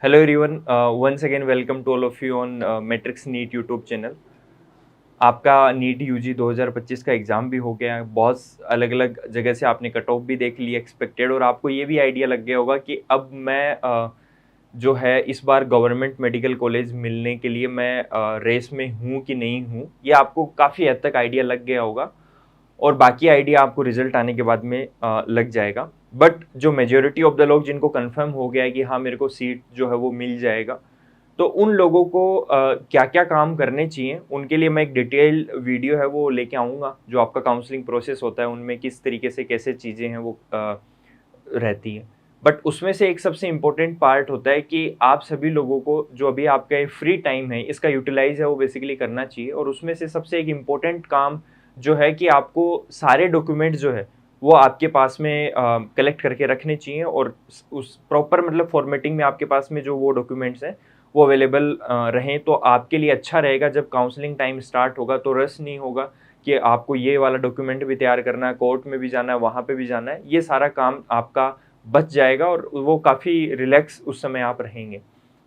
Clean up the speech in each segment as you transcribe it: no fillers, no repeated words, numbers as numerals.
Hello everyone, once again welcome to all of you on Matrix NEET YouTube channel. आपका NEET UG 2025 का exam भी हो गया है। बहुत अलग अलग जगह से आपने कट ऑफ भी देख ली एक्सपेक्टेड, और आपको ये भी आइडिया लग गया होगा कि अब मैं जो है इस बार गवर्नमेंट मेडिकल कॉलेज मिलने के लिए मैं रेस में हूँ कि नहीं हूँ, ये आपको काफ़ी हद तक आइडिया लग गया होगा। और बाकी आइडिया आपको रिजल्ट आने के बाद में लग जाएगा। बट जो मेजोरिटी ऑफ द लोग जिनको कंफर्म हो गया है कि हाँ मेरे को सीट जो है वो मिल जाएगा, तो उन लोगों को क्या क्या काम करने चाहिए उनके लिए मैं एक डिटेल वीडियो है वो लेके आऊँगा। जो आपका काउंसलिंग प्रोसेस होता है उनमें किस तरीके से कैसे चीज़ें हैं वो रहती हैं। बट उसमें से एक सबसे इम्पोर्टेंट पार्ट होता है कि आप सभी लोगों को जो अभी आपका फ्री टाइम है इसका यूटिलाइज है वो बेसिकली करना चाहिए। और उसमें से सबसे एक इम्पोर्टेंट काम जो है कि आपको सारे डॉक्यूमेंट्स जो है वो आपके पास में कलेक्ट करके रखने चाहिए, और उस प्रॉपर मतलब फॉर्मेटिंग में आपके पास में जो वो डॉक्यूमेंट्स हैं वो अवेलेबल रहें, तो आपके लिए अच्छा रहेगा। जब काउंसलिंग टाइम स्टार्ट होगा तो रस नहीं होगा कि आपको ये वाला डॉक्यूमेंट भी तैयार करना है, कोर्ट में भी जाना है, वहाँ पे भी जाना है। ये सारा काम आपका बच जाएगा और वो काफ़ी रिलैक्स उस समय आप रहेंगे।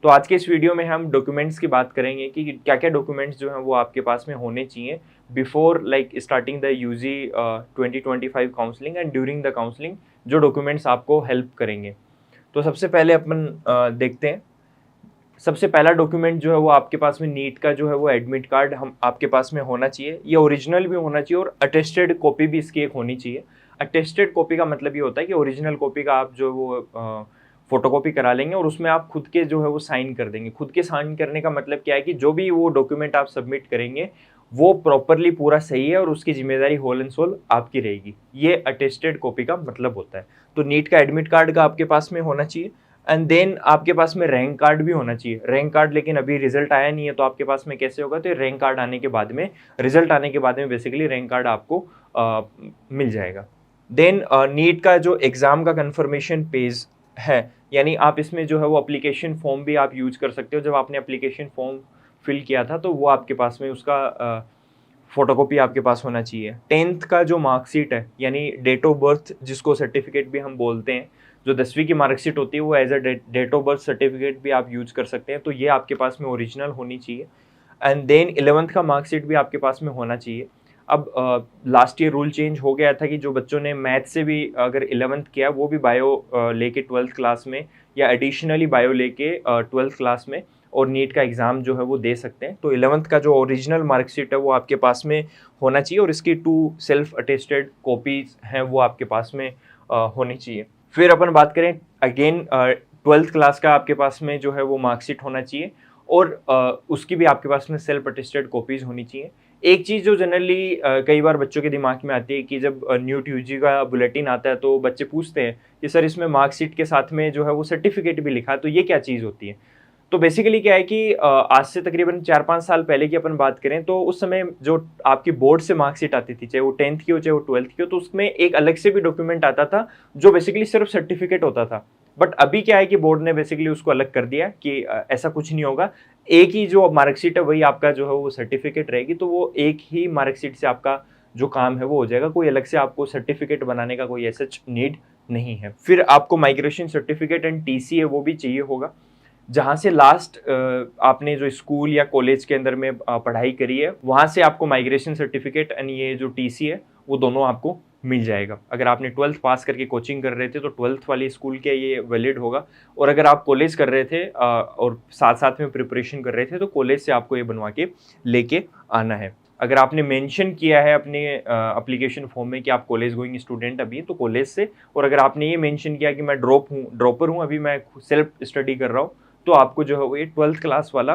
तो आज के इस वीडियो में हम डॉक्यूमेंट्स की बात करेंगे कि क्या क्या डॉक्यूमेंट्स जो हैं वो आपके पास में होने चाहिए before like starting the UG 2025 counselling and during the counselling. जो डॉक्यूमेंट्स आपको हेल्प करेंगे, तो सबसे पहले अपन देखते हैं। सबसे पहला डॉक्यूमेंट जो है वो आपके पास में नीट का जो है वो एडमिट कार्ड हम आपके पास में होना चाहिए। ये ओरिजिनल भी होना चाहिए और अटेस्टेड कॉपी भी इसकी एक होनी चाहिए। अटेस्टेड कॉपी का मतलब ये होता है कि ओरिजिनल कॉपी का आप जो वो फोटोकॉपी करा लेंगे और उसमें आप खुद के जो है वो साइन कर देंगे। खुद के साइन करने का मतलब क्या है कि जो भी वो डॉक्यूमेंट आप सबमिट करेंगे वो प्रॉपरली पूरा सही है और उसकी जिम्मेदारी होल एंड सोल आपकी रहेगी। ये अटेस्टेड कॉपी का मतलब होता है। तो नीट का एडमिट कार्ड का आपके पास में होना चाहिए। एंड देन आपके पास में रैंक कार्ड भी होना चाहिए। रैंक कार्ड लेकिन अभी रिजल्ट आया नहीं है, तो आपके पास में कैसे होगा? तो रैंक कार्ड आने के बाद में, रिजल्ट आने के बाद में बेसिकली रैंक कार्ड आपको मिल जाएगा। देन नीट का जो एग्ज़ाम का कंफर्मेशन पेज है, यानी आप इसमें जो है वो अप्लीकेशन फॉर्म भी आप यूज कर सकते हो। जब आपने अप्लीकेशन फॉर्म फिल किया था तो वो आपके पास में उसका फोटोकॉपी आपके पास होना चाहिए। 10th का जो मार्कशीट है, यानी डेट ऑफ बर्थ जिसको सर्टिफिकेट भी हम बोलते हैं, जो 10वीं की मार्कशीट होती है वो as a date of birth certificate भी आप यूज कर सकते हैं। तो ये आपके पास में ओरिजिनल होनी चाहिए। एंड देन 11th का मार्कशीट भी आपके पास में होना चाहिए। अब लास्ट ईयर रूल चेंज हो गया था कि जो बच्चों ने मैथ से भी अगर 11th किया वो भी बायो लेके 12th क्लास में, या एडिशनली बायो लेके 12th क्लास में और नीट का एग्ज़ाम जो है वो दे सकते हैं। तो 11th का जो ओरिजिनल मार्कशीट है वो आपके पास में होना चाहिए, और इसकी 2 सेल्फ अटेस्टेड कॉपीज हैं वो आपके पास में होनी चाहिए। फिर अपन बात करें अगेन 12th क्लास का आपके पास में जो है वो मार्कशीट होना चाहिए, और उसकी भी आपके पास में सेल्फ अटेस्टेड कॉपीज होनी चाहिए। एक चीज़ जो जनरली कई बार बच्चों के दिमाग में आती है कि जब न्यू यूजी का बुलेटिन आता है तो बच्चे पूछते हैं कि सर इसमें मार्कशीट के साथ में जो है वो सर्टिफिकेट भी लिखा है, तो ये क्या चीज़ होती है? तो बेसिकली क्या है कि आज से तकरीबन 4-5 साल पहले की अपन बात करें तो उस समय जो आपकी बोर्ड से मार्कशीट आती थी, चाहे वो 10th की हो चाहे वो 12th की हो, तो उसमें एक अलग से भी डॉक्यूमेंट आता था जो बेसिकली सिर्फ सर्टिफिकेट होता था। बट अभी क्या है कि बोर्ड ने बेसिकली उसको अलग कर दिया कि ऐसा कुछ नहीं होगा। एक ही जो मार्कशीट है वही आपका जो है वो सर्टिफिकेट रहेगी, तो वो एक ही मार्कशीट से आपका जो काम है वो हो जाएगा। कोई अलग से आपको सर्टिफिकेट बनाने का कोई ऐसा नीड नहीं है। फिर आपको माइग्रेशन सर्टिफिकेट एंड टीसी है वो भी चाहिए होगा। जहाँ से लास्ट आपने जो स्कूल या कॉलेज के अंदर में पढ़ाई करी है वहाँ से आपको माइग्रेशन सर्टिफिकेट एंड ये जो टीसी है वो दोनों आपको मिल जाएगा। अगर आपने 12th पास करके कोचिंग कर रहे थे तो 12th वाली स्कूल के ये वैलिड होगा, और अगर आप कॉलेज कर रहे थे और साथ साथ में प्रिपरेशन कर रहे थे तो कॉलेज से आपको ये बनवा के लेके आना है। अगर आपने मेंशन किया है अपने एप्लीकेशन फॉर्म में कि आप कॉलेज गोइंग स्टूडेंट अभी, तो कॉलेज से, और अगर आपने ये मेंशन किया कि मैं ड्रॉपर हूँ अभी, मैं सेल्फ स्टडी कर रहा हूँ, तो आपको जो है वो ये 12th क्लास वाला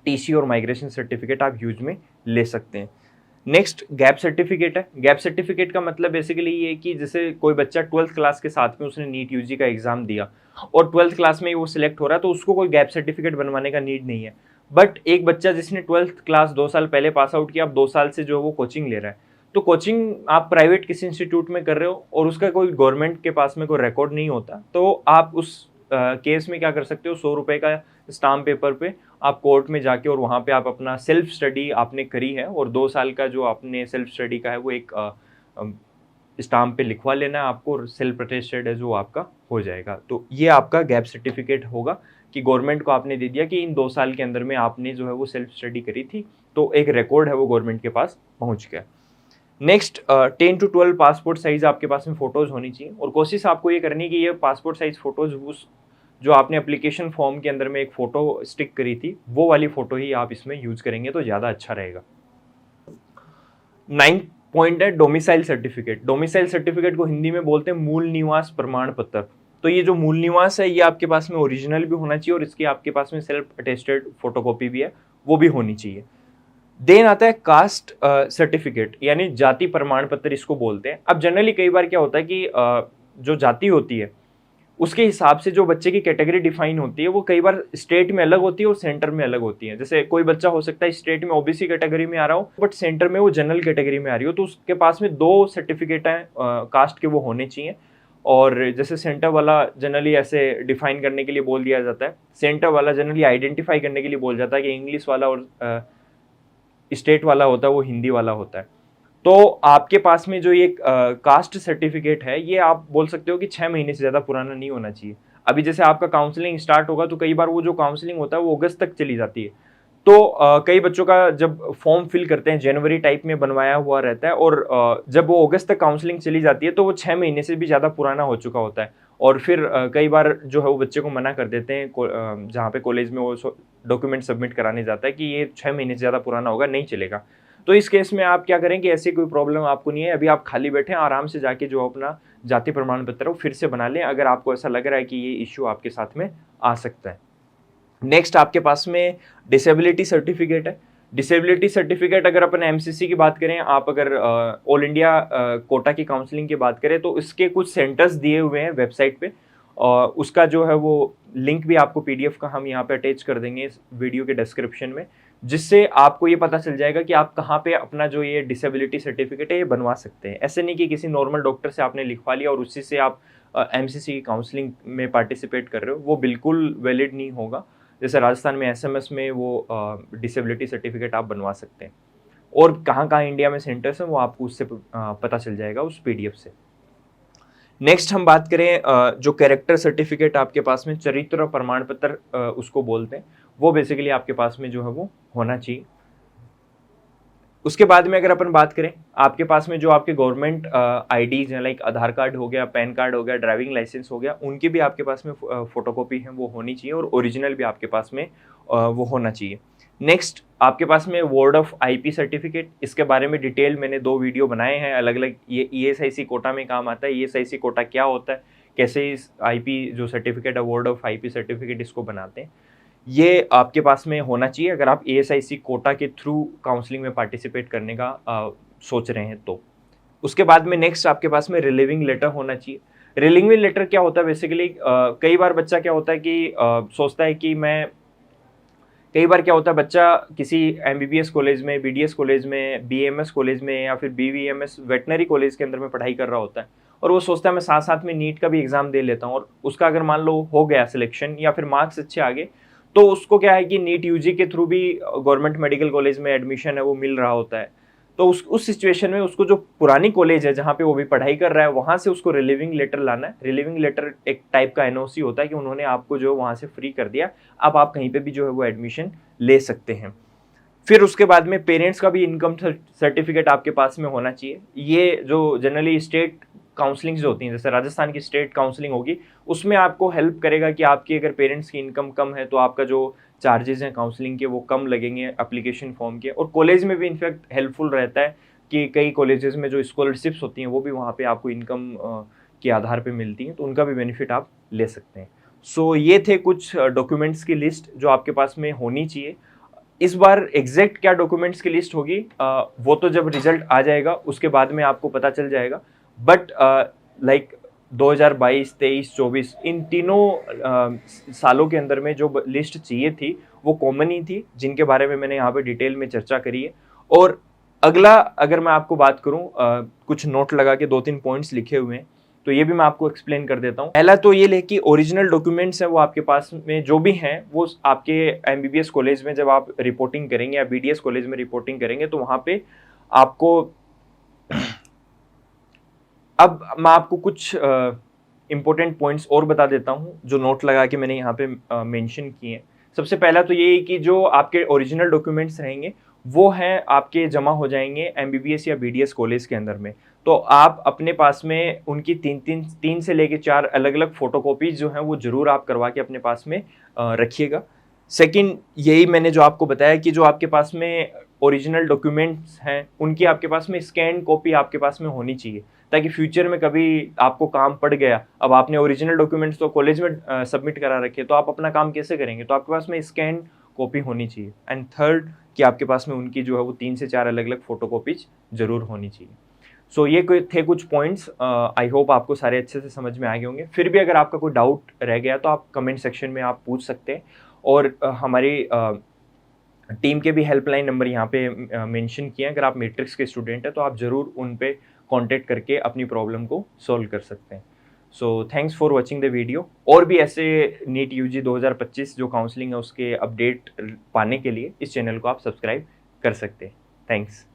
टीसी और माइग्रेशन सर्टिफिकेट आप यूज में ले सकते हैं। नेक्स्ट गैप सर्टिफिकेट है। गैप सर्टिफिकेट का मतलब बेसिकली ये है कि जैसे कोई बच्चा 12th क्लास के साथ में उसने नीट यूजी का एग्जाम दिया और 12th क्लास में ही वो सिलेक्ट हो रहा है, तो उसको कोई गैप सर्टिफिकेट बनवाने का नीड नहीं है। बट एक बच्चा जिसने 12th क्लास 2 साल पहले पास आउट किया, अब 2 साल से जो है वो कोचिंग ले रहा है, तो कोचिंग आप प्राइवेट किसी इंस्टीट्यूट में कर रहे हो और उसका कोई गवर्नमेंट के पास में कोई रिकॉर्ड नहीं होता, तो आप उस केस में क्या कर सकते हो, 100 रुपये का स्टाम्प पेपर पे आप कोर्ट में जाके और वहाँ पे आप अपना सेल्फ स्टडी आपने करी है और 2 साल का जो आपने सेल्फ स्टडी का है वो एक स्टाम्प पे लिखवा लेना है आपको, और सेल्फ अटेस्टेड है जो आपका हो जाएगा। तो ये आपका गैप सर्टिफिकेट होगा कि गवर्नमेंट को आपने दे दिया कि इन 2 साल के अंदर में आपने जो है वो सेल्फ स्टडी करी थी, तो एक रिकॉर्ड है वो गवर्नमेंट के पास पहुंच गया। नेक्स्ट 10 to 12 पासपोर्ट साइज आपके पास में फोटोज होनी चाहिए, और कोशिश आपको ये करनी है कि ये पासपोर्ट साइज फोटोज उस जो आपने एप्लीकेशन फॉर्म के अंदर में एक फोटो स्टिक करी थी वो वाली फोटो ही आप इसमें यूज करेंगे तो ज़्यादा अच्छा रहेगा। 9th पॉइंट है डोमिसाइल सर्टिफिकेट। डोमिसाइल सर्टिफिकेट को हिंदी में बोलते हैं मूल निवास प्रमाण पत्र। तो ये जो मूल निवास है ये आपके पास में ओरिजिनल भी होना चाहिए और इसकी आपके पास में सेल्फ अटेस्टेड फोटोकॉपी भी है, वो भी होनी चाहिए। देन आता है कास्ट सर्टिफिकेट, यानी जाति प्रमाण पत्र इसको बोलते हैं। अब जनरली कई बार क्या होता है कि जो जाति होती है उसके हिसाब से जो बच्चे की कैटेगरी डिफाइन होती है वो कई बार स्टेट में अलग होती है और सेंटर में अलग होती है। जैसे कोई बच्चा हो सकता है स्टेट में ओबीसी कैटेगरी में आ रहा हो बट सेंटर में वो जनरल कैटेगरी में आ रही हो, तो उसके पास में 2 सर्टिफिकेट हैं कास्ट के, वो होने चाहिए। और जैसे सेंटर वाला जनरली ऐसे डिफाइन करने के लिए बोल दिया जाता है, सेंटर वाला जनरली आइडेंटिफाई करने के लिए बोल जाता है कि इंग्लिश वाला और स्टेट वाला होता है वो हिंदी वाला होता है। तो आपके पास में जो ये कास्ट सर्टिफिकेट है ये आप बोल सकते हो कि 6 महीने से ज़्यादा पुराना नहीं होना चाहिए। अभी जैसे आपका काउंसलिंग स्टार्ट होगा तो कई बार वो जो काउंसलिंग होता है वो अगस्त तक चली जाती है, तो कई बच्चों का जब फॉर्म फिल करते हैं जनवरी टाइप में बनवाया हुआ रहता है, और जब वो अगस्त तक काउंसलिंग चली जाती है तो वो 6 महीने से भी ज़्यादा पुराना हो चुका होता है, और फिर कई बार जो है वो बच्चे को मना कर देते हैं जहाँ पे कॉलेज में वो डॉक्यूमेंट सबमिट कराने जाता है कि ये 6 महीने से ज़्यादा पुराना होगा, नहीं चलेगा। तो इस केस में आप क्या करें कि ऐसी कोई प्रॉब्लम आपको नहीं है, अभी आप खाली बैठे आराम से जाके जो अपना जाति प्रमाण पत्र वो फिर से बना लें अगर आपको ऐसा लग रहा है कि ये इश्यू आपके साथ में आ सकता है। नेक्स्ट आपके पास में डिसेबिलिटी सर्टिफिकेट है। डिसेबिलिटी सर्टिफिकेट अगर अपन एमसीसी की बात करें, आप अगर ऑल इंडिया कोटा की काउंसलिंग की बात करें तो इसके कुछ सेंटर्स दिए हुए हैं वेबसाइट पे, और उसका जो है वो लिंक भी आपको पीडीएफ का हम यहाँ पे अटैच कर देंगे इस वीडियो के डिस्क्रिप्शन में, जिससे आपको ये पता चल जाएगा कि आप कहाँ पे अपना जो ये डिसेबिलिटी सर्टिफिकेट है ये बनवा सकते हैं। ऐसे नहीं कि किसी नॉर्मल डॉक्टर से आपने लिखवा लिया और उसी से आप एमसीसी की काउंसलिंग में पार्टिसिपेट कर रहे हो, वो बिल्कुल वैलिड नहीं होगा। जैसे राजस्थान में एसएमएस में वो डिसेबिलिटी सर्टिफिकेट आप बनवा सकते हैं, और कहाँ कहाँ इंडिया में सेंटर्स हैं वो आपको उससे पता चल जाएगा उस पीडीएफ से। नेक्स्ट हम बात करें जो कैरेक्टर सर्टिफिकेट आपके पास में चरित्र प्रमाण पत्र उसको बोलते हैं, वो बेसिकली आपके पास में जो है वो होना चाहिए। उसके बाद में अगर अपन बात करें आपके पास में जो आपके गवर्नमेंट आईडीज हैं, लाइक आधार कार्ड हो गया, पैन कार्ड हो गया, ड्राइविंग लाइसेंस हो गया, उनकी भी आपके पास में फोटोकॉपी है वो होनी चाहिए, और ओरिजिनल भी आपके पास में वो होना चाहिए। नेक्स्ट आपके पास में वर्ड ऑफ आईपी सर्टिफिकेट, इसके बारे में डिटेल मैंने 2 वीडियो बनाए हैं अलग अलग। ये ईएसआईसी कोटा में काम आता है, ईएसआईसी कोटा क्या होता है, कैसे इस आईपी जो सर्टिफिकेट है वर्ड ऑफ आईपी सर्टिफिकेट इसको बनाते हैं, ये आपके पास में होना चाहिए अगर आप एएसआईसी कोटा के थ्रू काउंसलिंग में पार्टिसिपेट करने का सोच रहे हैं तो। उसके बाद में नेक्स्ट आपके पास में रिलीविंग लेटर होना चाहिए। रिलीविंग लेटर क्या होता है बेसिकली, कई बार बच्चा क्या होता है कि सोचता है कि मैं, कई बार क्या होता है बच्चा किसी एमबीबीएस कॉलेज में, बीडीएस कॉलेज में, बीएमएस कॉलेज में या फिर बीवीएमएस वेटनरी कॉलेज के अंदर में पढ़ाई कर रहा होता है, और वो सोचता है मैं साथ साथ में नीट का भी एग्जाम दे लेता हूँ, और उसका अगर मान लो हो गया सिलेक्शन या फिर मार्क्स अच्छे आ गए तो उसको क्या है कि नीट यूजी के थ्रू भी गवर्नमेंट मेडिकल कॉलेज में एडमिशन है वो मिल रहा होता है। तो उस सिचुएशन में उसको जो पुरानी कॉलेज है जहाँ पे वो भी पढ़ाई कर रहा है वहाँ से उसको रिलीविंग लेटर लाना है। रिलीविंग लेटर एक टाइप का एनओसी होता है कि उन्होंने आपको जो वहाँ से फ्री कर दिया, अब आप कहीं पे भी जो है वो एडमिशन ले सकते हैं। फिर उसके बाद में पेरेंट्स का भी इनकम सर्टिफिकेट आपके पास में होना चाहिए। ये जो जनरली स्टेट काउंसलिंग जो होती हैं, जैसे राजस्थान की स्टेट काउंसलिंग होगी, उसमें आपको हेल्प करेगा कि आपकी अगर पेरेंट्स की इनकम कम है तो आपका जो चार्जेस हैं काउंसलिंग के वो कम लगेंगे एप्लीकेशन फॉर्म के। और कॉलेज में भी इनफैक्ट हेल्पफुल रहता है कि कई कॉलेजेस में जो स्कॉलरशिप्स होती हैं वो भी वहाँ पे आपको इनकम के आधार पे मिलती हैं, तो उनका भी बेनिफिट आप ले सकते हैं। सो ये थे कुछ डॉक्यूमेंट्स की लिस्ट जो आपके पास में होनी चाहिए। इस बार एग्जैक्ट क्या डॉक्यूमेंट्स की लिस्ट होगी वो तो जब रिजल्ट आ जाएगा उसके बाद में आपको पता चल जाएगा, बट लाइक 2022, 23, 24 इन तीनों सालों के अंदर में जो लिस्ट चाहिए थी वो कॉमन ही थी, जिनके बारे में मैंने यहाँ पे डिटेल में चर्चा करी है। और अगला अगर मैं आपको बात करूँ, कुछ नोट लगा के 2-3 पॉइंट्स लिखे हुए हैं, तो ये भी मैं आपको एक्सप्लेन कर देता हूँ। पहला तो ये ले कि ओरिजिनल डॉक्यूमेंट्स हैं वो आपके पास में जो भी हैं वो आपके एमबीबीएस कॉलेज में जब आप रिपोर्टिंग करेंगे या बीडीएस कॉलेज में रिपोर्टिंग करेंगे तो वहाँ पे आपको अब मैं आपको कुछ इम्पोर्टेंट पॉइंट्स और बता देता हूँ जो नोट लगा के मैंने यहाँ पे मेंशन किए हैं। सबसे पहला तो ये है कि जो आपके ओरिजिनल डॉक्यूमेंट्स रहेंगे वो हैं आपके जमा हो जाएंगे एमबीबीएस या बीडीएस कॉलेज के अंदर में। तो आप अपने पास में उनकी तीन से लेके 4 अलग अलग फोटोकॉपीज जो हैं वो जरूर आप करवा के अपने पास में रखिएगा। सेकंड, यही मैंने जो आपको बताया कि जो आपके पास में ओरिजिनल डॉक्यूमेंट्स हैं उनकी आपके पास में स्कैन कॉपी आपके पास में होनी चाहिए, ताकि फ्यूचर में कभी आपको काम पड़ गया, अब आपने ओरिजिनल डॉक्यूमेंट्स तो कॉलेज में सबमिट करा रखे तो आप अपना काम कैसे करेंगे, तो आपके पास में स्कैन कॉपी होनी चाहिए। एंड थर्ड कि आपके पास में उनकी जो है वो 3 से 4 अलग अलग फोटो कॉपीज जरूर होनी चाहिए। सो ये थे कुछ पॉइंट्स। आई होप आपको सारे अच्छे से समझ में आ गए होंगे। फिर भी अगर आपका कोई डाउट रह गया तो आप कमेंट सेक्शन में आप पूछ सकते हैं, और हमारी टीम के भी हेल्पलाइन नंबर यहाँ पे मेंशन किए हैं। अगर आप मैट्रिक्स के स्टूडेंट हैं तो आप ज़रूर उन पे कांटेक्ट करके अपनी प्रॉब्लम को सॉल्व कर सकते हैं। So thanks for watching the video. और भी ऐसे नीट यूजी 2025 जो काउंसलिंग है उसके अपडेट पाने के लिए इस चैनल को आप सब्सक्राइब कर सकते हैं। थैंक्स।